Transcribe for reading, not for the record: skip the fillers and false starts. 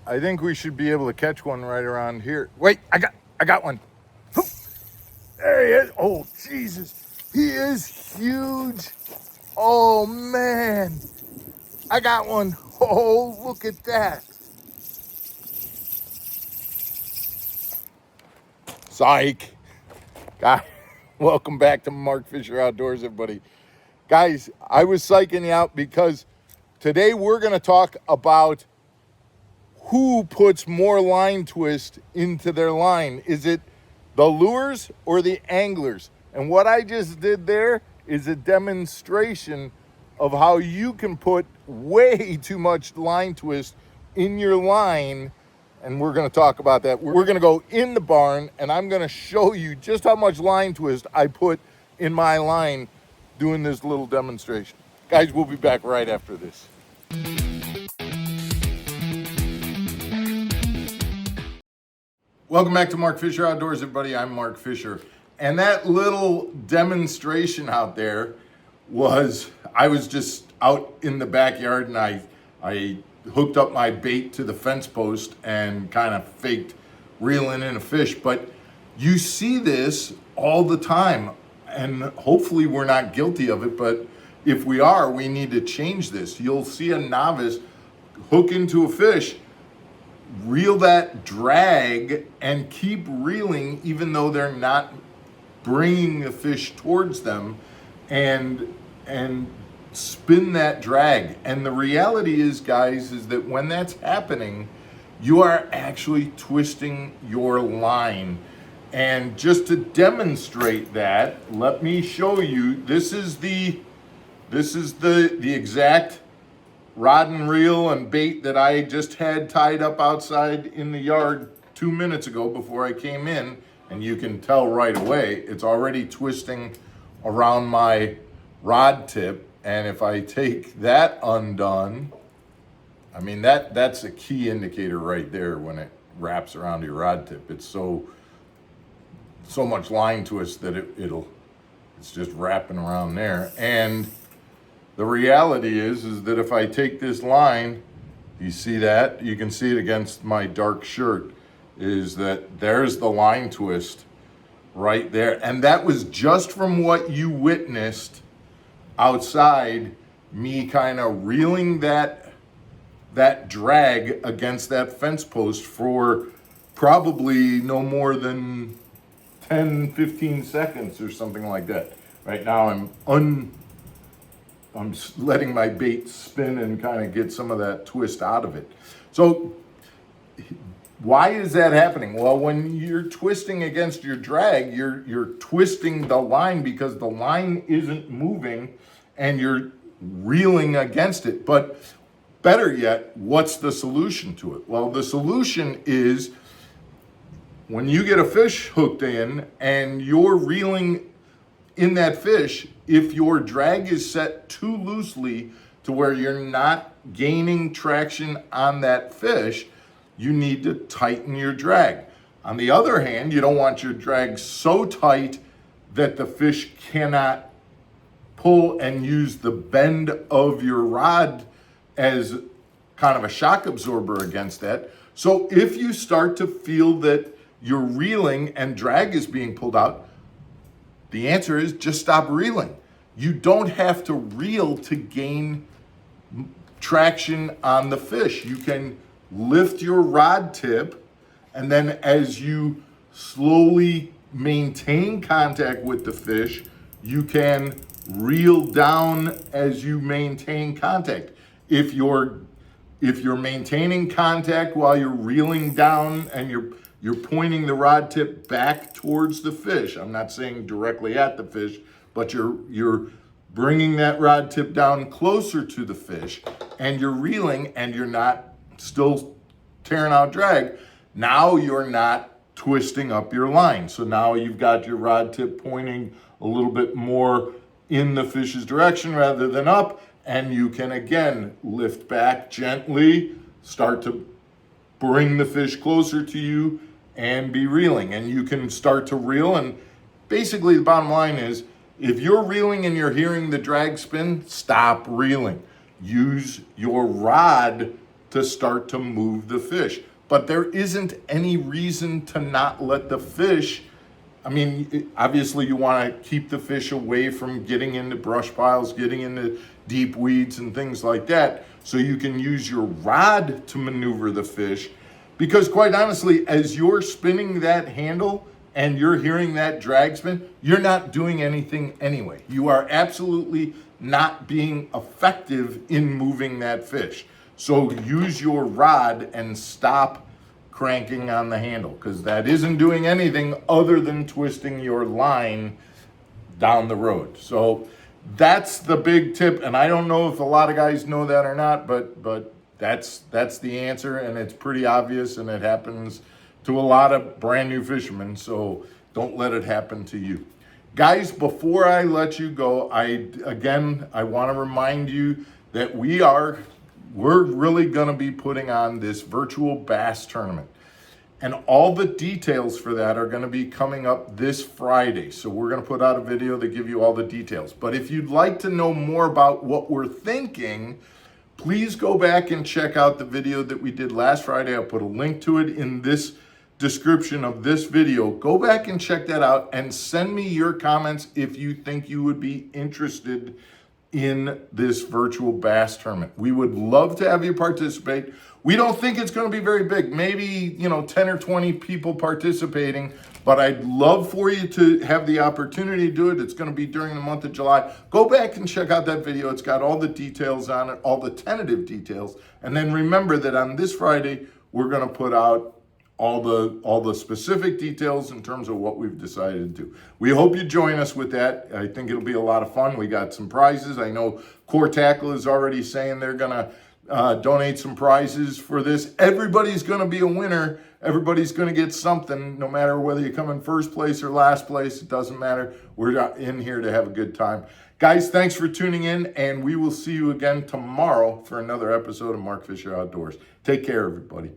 I think we should be able to catch one right around here. Wait, I got one. There he is. Oh, Jesus. He is huge. Oh, man. I got one. Oh, look at that. Psych. Guys, welcome back to Mark Fisher Outdoors, everybody. Guys, I was psyching you out because today we're going to talk about who puts more line twist into their line. Is it the lures or the anglers? And what I just did there is a demonstration of how you can put way too much line twist in your line. And we're going to talk about that. We're going to go in the barn and I'm going to show you just how much line twist I put in my line doing this little demonstration. Guys, we'll be back right after this. Welcome back to Mark Fisher Outdoors, everybody. I'm Mark Fisher. And that little demonstration out there was, I was just out in the backyard and I hooked up my bait to the fence post and kind of faked reeling in a fish. But you see this all the time, and hopefully we're not guilty of it, but if we are, we need to change this. You'll see a novice hook into a fish, reel that drag, and keep reeling even though they're not bringing the fish towards them, and spin that drag. And the reality is, guys, is that when that's happening, you are actually twisting your line. And just to demonstrate that, let me show you. This is the exact rod and reel and bait that I just had tied up outside in the yard 2 minutes ago before I came in. And you can tell right away, it's already twisting around my rod tip. And if I take that undone, I mean, that's a key indicator right there when it wraps around your rod tip. It's so much line twist that it's just wrapping around there. And the reality is that if I take this line, you see that? You can see it against my dark shirt, is that there's the line twist right there. And that was just from what you witnessed outside, me kind of reeling that drag against that fence post for probably no more than 10-15 seconds or something like that. Right now I'm letting my bait spin and kind of get some of that twist out of it. So why is that happening? Well, when you're twisting against your drag, you're twisting the line because the line isn't moving and you're reeling against it. But better yet, what's the solution to it? Well, the solution is when you get a fish hooked in and you're reeling in that fish, if your drag is set too loosely to where you're not gaining traction on that fish, you need to tighten your drag. On the other hand, you don't want your drag so tight that the fish cannot pull and use the bend of your rod as kind of a shock absorber against that. So if you start to feel that you're reeling and drag is being pulled out, the answer is just stop reeling. You don't have to reel to gain traction on the fish. You can lift your rod tip, and then as you slowly maintain contact with the fish, you can reel down as you maintain contact. If you're maintaining contact while you're reeling down and you're pointing the rod tip back towards the fish, I'm not saying directly at the fish, but you're bringing that rod tip down closer to the fish, and you're reeling and you're not still tearing out drag, now you're not twisting up your line. So now you've got your rod tip pointing a little bit more in the fish's direction rather than up, and you can again lift back gently, start to bring the fish closer to you and be reeling. And you can start to reel, and basically the bottom line is, if you're reeling and you're hearing the drag spin, stop reeling. Use your rod to start to move the fish. But there isn't any reason to not let the fish. I mean, obviously you want to keep the fish away from getting into brush piles, getting into deep weeds and things like that, so you can use your rod to maneuver the fish. Because quite honestly, as you're spinning that handle and you're hearing that drag spin, you're not doing anything anyway. You are absolutely not being effective in moving that fish. So use your rod and stop cranking on the handle, because that isn't doing anything other than twisting your line down the road. So that's the big tip, and I don't know if a lot of guys know that or not, but that's the answer, and it's pretty obvious, and it happens to a lot of brand new fishermen, so don't let it happen to you. Guys, before I let you go, I want to remind you that we're really going to be putting on this virtual bass tournament. And all the details for that are going to be coming up this Friday. So we're going to put out a video to give you all the details. But if you'd like to know more about what we're thinking, please go back and check out the video that we did last Friday. I'll put a link to it in this description of this video. Go back and check that out and send me your comments if you think you would be interested in this virtual bass tournament. We would love to have you participate. We don't think it's going to be very big, maybe 10 or 20 people participating, but I'd love for you to have the opportunity to do it. It's going to be during the month of July. Go back and check out that video. It's got all the details on it, all the tentative details. And then remember that on this Friday, we're going to put out all the specific details in terms of what we've decided to do. We hope you join us with that. I think it'll be a lot of fun. We got some prizes. I know Core Tackle is already saying they're gonna donate some prizes for this. Everybody's gonna be a winner. Everybody's gonna get something, no matter whether you come in first place or last place. It doesn't matter. We're in here to have a good time. Guys, thanks for tuning in, and we will see you again tomorrow for another episode of Mark Fisher Outdoors. Take care, everybody.